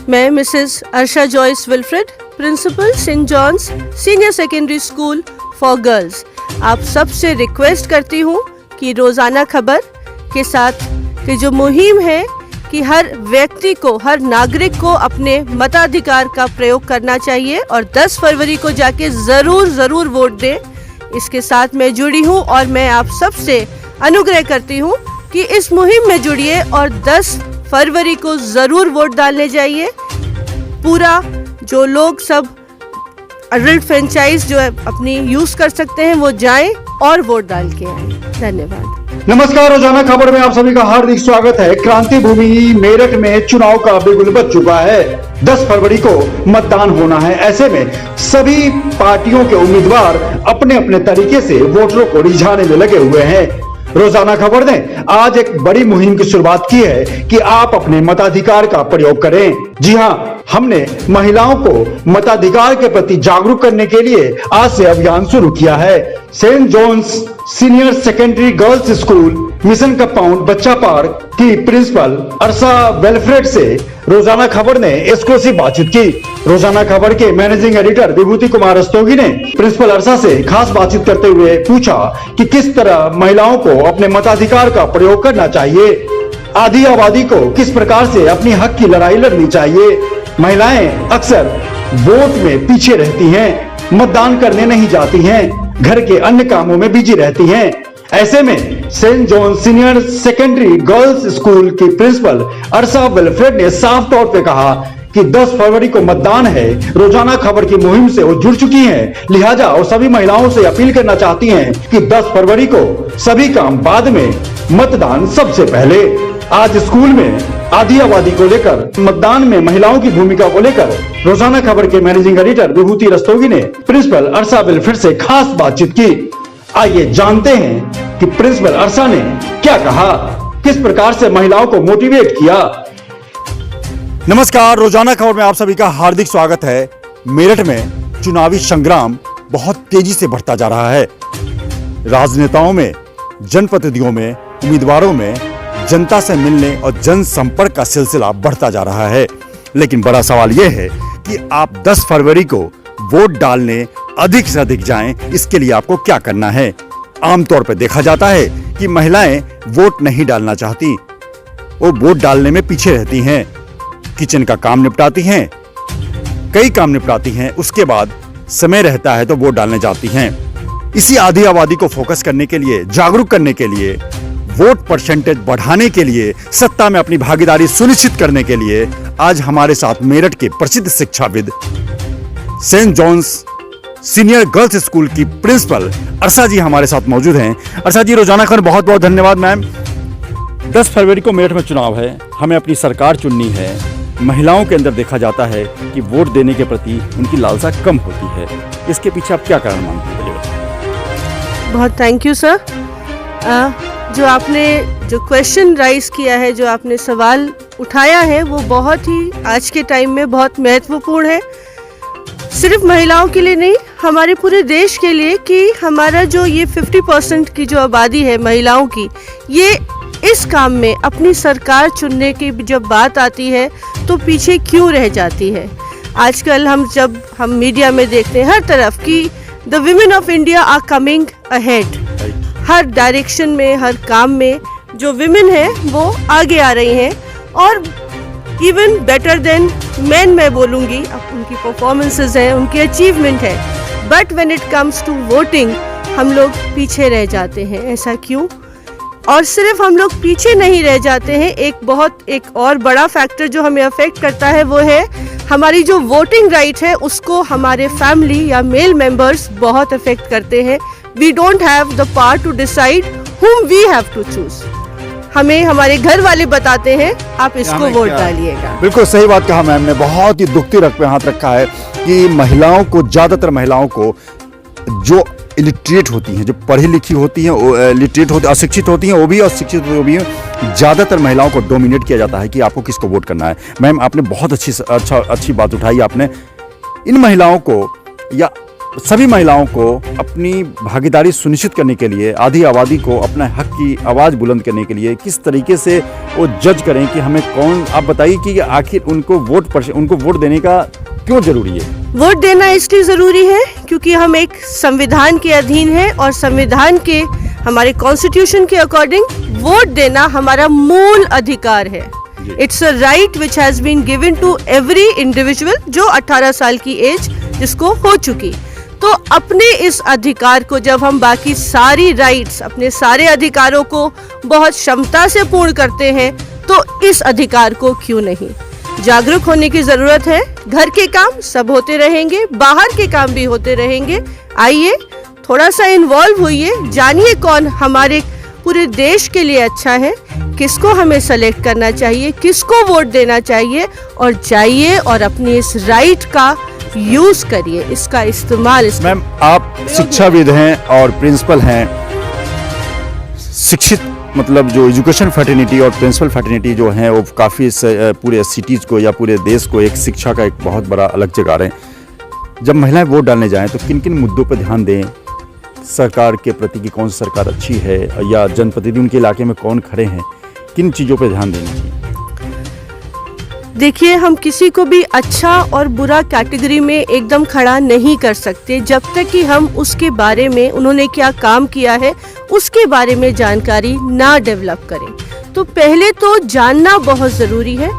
मैं Mrs Arsha Joyce Wilfred, principal Saint John's senior secondary school for girls, आप सबसे request करती हूँ कि रोज़ाना खबर के साथ की जो मुहिम है कि हर व्यक्ति को, हर नागरिक को अपने मताधिकार का प्रयोग करना चाहिए और 10 फरवरी को जाके ज़रूर वोट दें। इसके साथ मैं जुड़ी हूँ और मैं आप सबसे अनुग्रह करती हूँ कि इस मुहिम में जुड़िए और 10 फरवरी को ज़रूर वोट डालने जाइए। पूरा जो लोग सब अडल्ट फ्रेंचाइज जो है अपनी यूज़ कर सकते हैं वो जाएं और वोट डाल के आएं। धन्यवाद। नमस्कार, रोजाना खबर में आप सभी का हार्दिक स्वागत है। क्रांति भूमि मेरठ में चुनाव का बिगुल बज चुका है। 10 फरवरी को मतदान होना है। ऐसे में सभी पार्टियों के उम्मीदवार अपने अपने तरीके से वोटरों को रिझाने में लगे हुए हैं। रोजाना खबर ने आज एक बड़ी मुहिम की शुरुआत की है कि आप अपने मताधिकार का प्रयोग करें। जी हां, हमने महिलाओं को मताधिकार के प्रति जागरूक करने के लिए आज से अभियान शुरू किया है। Saint John's senior secondary girls school mission compound Bachcha park की प्रिंसिपल अर्शा विल्फ्रेड से रोजाना खबर ने एक्सक्लूसिव बातचीत की। रोजाना खबर के मैनेजिंग एडिटर विभूति कुमार रस्तोगी ने प्रिंसिपल अर्शा से खास बातचीत करते हुए पूछा कि किस तरह महिलाओं को अपने मताधिकार का प्रयोग करना चाहिए, आधी आबादी को किस प्रकार से अपनी हक की लड़ाई लड़नी चाहिए। महिलाएं अक्सर वोट में पीछे रहती हैं, मतदान करने नहीं जाती हैं, घर के अन्य कामों में बिजी रहती हैं। ऐसे में Saint John senior secondary girls school की प्रिंसिपल अर्शा विल्फ्रेड ने साफ तौर पे कहा कि 10 फरवरी को मतदान है। रोजाना खबर की मुहिम से वो जुड़ चुकी हैं, लिहाजा वो सभी महिलाओं से अपील करना चाहती हैं कि 10 फरवरी को सभी काम बाद में, मतदान सबसे पहले। आज स्कूल में आधी आबादी को लेकर, मतदान में महिलाओं की भूमिका को लेकर रोजाना खबर के मैनेजिंग एडिटर विभूति रस्तोगी ने प्रिंसिपल अर्शा विल्फ्रेड से खास बातचीत की। आइए जानते हैं कि प्रिंसिपल अर्शा ने क्या कहा, किस प्रकार से महिलाओं को मोटिवेट किया। नमस्कार, रोजाना खबर में आप सभी का हार्दिक स्वागत है। मेरठ में चुनावी संग्राम बहुत तेजी से बढ़ता जा रहा है। राजनेताओं में, जनप्रतिनिधियों में, उम्मीदवारों में जनता से मिलने और जनसंपर्क का सिलसिला बढ़ता जा रहा है। लेकिन बड़ा सवाल यह है कि आप 10 फरवरी को वोट डालने अधिक से अधिक जाएं, इसके लिए आपको क्या करना है। आमतौर पर देखा जाता है कि महिलाएं वोट नहीं डालना चाहती, वो वोट डालने में पीछे रहती हैं, किचन का काम निपटाती हैं, कई काम निपटाती हैं, उसके बाद समय रहता है तो वोट डालने जाती हैं। इसी आधी आबादी को फोकस करने के लिए, जागरूक करने के लिए, वोट परसेंटेज बढ़ाने के लिए, सत्ता में अपनी भागीदारी सुनिश्चित करने के लिए आज हमारे साथ मेरठ के प्रसिद्ध शिक्षाविद Saint John's senior girls school की प्रिंसिपल अर्शा जी हमारे साथ मौजूद हैं। अर्शा जी, रोजाना खबर बहुत बहुत धन्यवाद मैम। 10 फरवरी को मेरठ में चुनाव है, हमें अपनी सरकार चुननी है। महिलाओं के अंदर देखा जाता है कि वोट देने के प्रति उनकी लालसा कम होती है, इसके पीछे आप क्या कारण मानते हैं? बहुत थैंक यू सर। जो आपने जो क्वेश्चन राइज किया है, जो आपने सवाल उठाया है, वो बहुत ही आज के टाइम में बहुत महत्वपूर्ण है। सिर्फ महिलाओं के लिए नहीं, हमारे पूरे देश के लिए कि हमारा जो ये 50% की जो आबादी है महिलाओं की, ये इस काम में अपनी सरकार चुनने की जब बात आती है तो पीछे क्यों रह जाती है। आजकल जब हम मीडिया में देखते हैं हर तरफ कि the women of India are coming ahead, हर डायरेक्शन में, हर काम में जो विमेन है वो आगे आ रही हैं और इवन बेटर देन मैन मैं बोलूँगी। उनकी परफॉर्मेंसेस हैं, उनकी अचीवमेंट है, but when it comes to voting हम लोग पीछे रह जाते हैं। ऐसा क्यों? और सिर्फ हम लोग पीछे नहीं रह जाते हैं, एक और बड़ा फैक्टर जो हमें अफेक्ट करता है वो है हमारी जो वोटिंग राइट है, उसको हमारे फैमिली या मेल मेंबर्स बहुत अफेक्ट करते हैं। We don't have the power to decide whom we have to choose। हमें हमारे घर वाले बताते हैं आप इसको वोट डालिएगा। बिल्कुल सही बात कहा मैम ने, बहुत ही दुखती रख पे हाथ रखा है कि महिलाओं को, ज्यादातर महिलाओं को जो इलिटरेट होती हैं, जो पढ़ी लिखी होती हैं, लिटरेट होती, अशिक्षित होती हैं वो भी, और शिक्षित वो भी हैं, ज़्यादातर महिलाओं को डोमिनेट किया जाता है कि आपको किसको वोट करना है। मैम आपने बहुत अच्छी बात उठाई। आपने इन महिलाओं को या सभी महिलाओं को अपनी भागीदारी सुनिश्चित करने के लिए, आधी आबादी को अपने हक की आवाज़ बुलंद करने के लिए किस तरीके से वो जज करें कि हमें कौन, आप बताइए कि आखिर उनको वोट देने का क्यों जरूरी है? वोट देना इसलिए ज़रूरी है क्योंकि हम एक संविधान के अधीन हैं और संविधान के, हमारे कॉन्स्टिट्यूशन के अकॉर्डिंग वोट देना हमारा मूल अधिकार है। It's a right which has been given to every individual जो 18 साल की एज जिसको हो चुकी। तो अपने इस अधिकार को जब हम बाकी सारी राइट्स, अपने सारे अधिकारों को बहुत क्षमता से पूर्ण करते हैं तो इस अधिकार को क्यों नहीं। जागरूक होने की ज़रूरत है। घर के काम सब होते रहेंगे, बाहर के काम भी होते रहेंगे। आइए थोड़ा सा इन्वॉल्व होइए, जानिए कौन हमारे पूरे देश के लिए अच्छा है, किसको हमें सेलेक्ट करना चाहिए, किसको वोट देना चाहिए, और जाइए और अपनी इस राइट का यूज करिए, इसका इस्तेमाल। मैम, आप शिक्षाविद हैं और प्रिंसिपल हैं। शिक्षित मतलब जो एजुकेशन फैटर्निटी और प्रिंसिपल फैटर्निटी जो हैं वो काफ़ी पूरे सिटीज़ को या पूरे देश को एक शिक्षा का एक बहुत बड़ा अलग जगह रहे हैं। जब महिलाएं वोट डालने जाएं तो किन किन मुद्दों पर ध्यान दें? सरकार के प्रति की कौन सी सरकार अच्छी है, या जनप्रतिनिधि उनके इलाके में कौन खड़े हैं, किन चीज़ों पर ध्यान देनी चाहिए? देखिए, हम किसी को भी अच्छा और बुरा कैटेगरी में एकदम खड़ा नहीं कर सकते जब तक कि हम उसके बारे में, उन्होंने क्या काम किया है उसके बारे में जानकारी ना डेवलप करें। तो पहले तो जानना बहुत ज़रूरी है।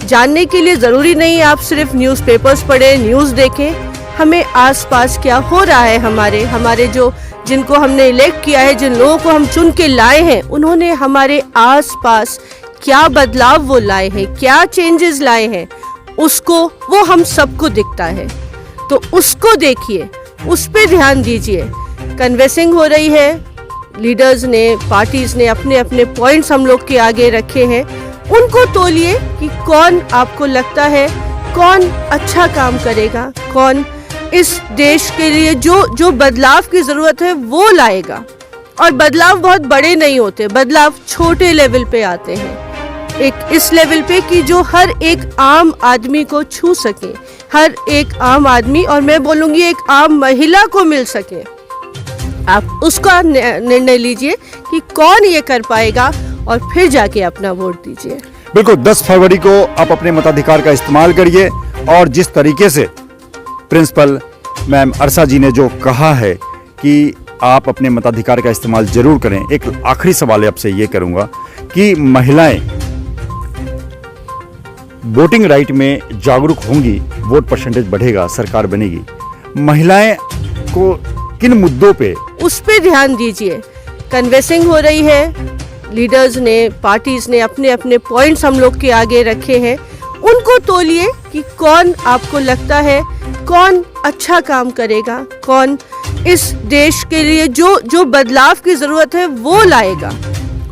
जानने के लिए ज़रूरी नहीं आप सिर्फ न्यूज़पेपर्स पढ़ें, न्यूज़ देखें। हमें आसपास क्या हो रहा है, हमारे जो जिनको हमने इलेक्ट किया है, जिन लोगों को हम चुन के लाए हैं, उन्होंने हमारे आसपास क्या बदलाव वो लाए हैं, क्या चेंजेस लाए हैं, उसको वो हम सबको दिखता है। तो उसको देखिए, उस पे ध्यान दीजिए। कन्वेंसिंग हो रही है, लीडर्स ने, पार्टीज ने अपने अपने पॉइंट्स हम लोग के आगे रखे हैं, उनको तोलिए कि कौन आपको लगता है कौन अच्छा काम करेगा, कौन इस देश के लिए जो बदलाव की ज़रूरत है वो लाएगा। और बदलाव बहुत बड़े नहीं होते, बदलाव छोटे लेवल पे आते हैं, एक इस लेवल पे कि जो हर एक आम आदमी को छू सके, हर एक आम आदमी, और मैं बोलूँगी एक आम महिला को मिल सके। आप उसका निर्णय लीजिए कि कौन ये कर पाएगा और फिर जाके अपना वोट दीजिए। बिल्कुल, 10 फरवरी को आप अपने मताधिकार का इस्तेमाल करिए। और जिस तरीके से प्रिंसिपल मैम अर्षा जी ने जो कहा है कि आप अपने मताधिकार का इस्तेमाल जरूर करें, एक आखिरी सवाल आपसे ये करूंगा कि महिलाएं वोटिंग राइट में जागरूक होंगी, वोट परसेंटेज बढ़ेगा, सरकार बनेगी। महिलाएं को किन मुद्दों पे, उस पे ध्यान दीजिए। कन्वेंसिंग हो रही है, लीडर्स ने, पार्टीज ने अपने अपने पॉइंट्स हम लोग के आगे रखे हैं, उनको तोलिए कि कौन आपको लगता है कौन अच्छा काम करेगा, कौन इस देश के लिए जो बदलाव की ज़रूरत है वो लाएगा।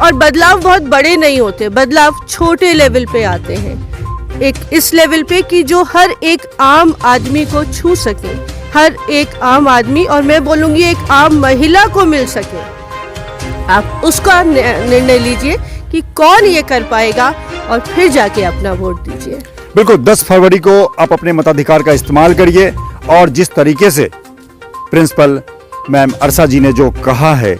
और बदलाव बहुत बड़े नहीं होते, बदलाव छोटे लेवल पे आते हैं, एक इस लेवल पे कि जो हर एक आम आदमी को छू सके, हर एक आम आदमी, और मैं बोलूँगी एक आम महिला को मिल सके। आप उसका निर्णय लीजिए कि कौन ये कर पाएगा और फिर जाके अपना वोट दीजिए। बिल्कुल, 10 फरवरी को आप अपने मताधिकार का इस्तेमाल करिए। और जिस तरीके से प्रिंसिपल मैम अर्षा जी ने जो कहा है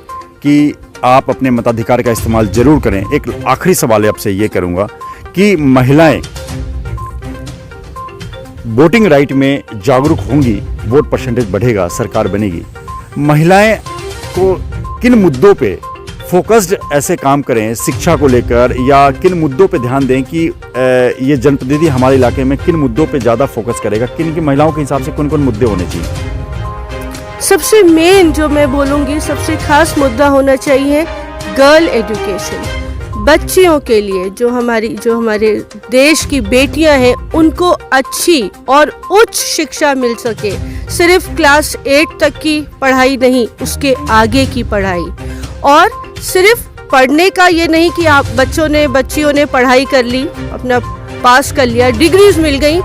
कि आप अपने मताधिकार का इस्तेमाल जरूर करें, एक आखिरी सवाल आपसे ये करूंगा कि महिलाएं वोटिंग राइट में जागरूक होंगी, वोट परसेंटेज बढ़ेगा, सरकार बनेगी। महिलाएं को किन मुद्दों पे फोकस्ड ऐसे काम करें शिक्षा को लेकर, या किन मुद्दों पे ध्यान दें कि ये जनप्रतिनिधि हमारे इलाके में किन मुद्दों पे ज़्यादा फोकस करेगा, किन की महिलाओं के हिसाब से कौन कौन मुद्दे होने चाहिए? सबसे मेन जो मैं बोलूँगी, सबसे खास मुद्दा होना चाहिए गर्ल एजुकेशन। बच्चियों के लिए, जो हमारे देश की बेटियां हैं, उनको अच्छी और उच्च शिक्षा मिल सके। सिर्फ क्लास 8 तक की पढ़ाई नहीं, उसके आगे की पढ़ाई। और सिर्फ पढ़ने का ये नहीं कि आप बच्चियों ने पढ़ाई कर ली, अपना पास कर लिया, डिग्रीज मिल गई,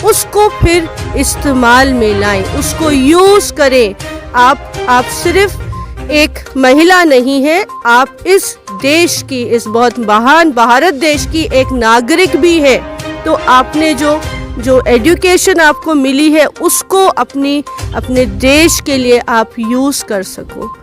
उसको फिर इस्तेमाल में लाएं, उसको यूज करें। आप सिर्फ एक महिला नहीं है, आप इस देश की, इस बहुत महान भारत देश की एक नागरिक भी है। तो आपने जो जो एजुकेशन आपको मिली है उसको अपने देश के लिए आप यूज़ कर सको,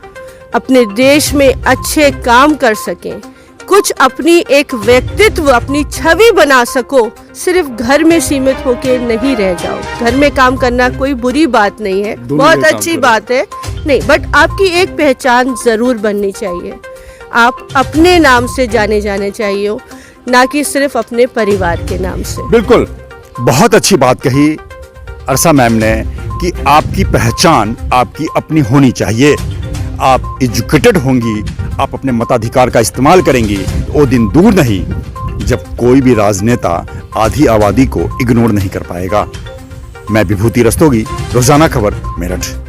अपने देश में अच्छे काम कर सकें, कुछ अपनी एक व्यक्तित्व, अपनी छवि बना सको। सिर्फ घर में सीमित होके नहीं रह जाओ। घर में काम करना कोई बुरी बात नहीं है, बहुत अच्छी बात है नहीं, बट आपकी एक पहचान ज़रूर बननी चाहिए। आप अपने नाम से जाने जाने चाहिए, ना कि सिर्फ अपने परिवार के नाम से। बिल्कुल, बहुत अच्छी बात कही अरसा मैम ने कि आपकी पहचान आपकी अपनी होनी चाहिए। आप एजुकेटेड होंगी, आप अपने मताधिकार का इस्तेमाल करेंगी, वो दिन दूर नहीं जब कोई भी राजनेता आधी आबादी को इग्नोर नहीं कर पाएगा। मैं विभूति रस्तोगी, रोजाना खबर, मेरठ।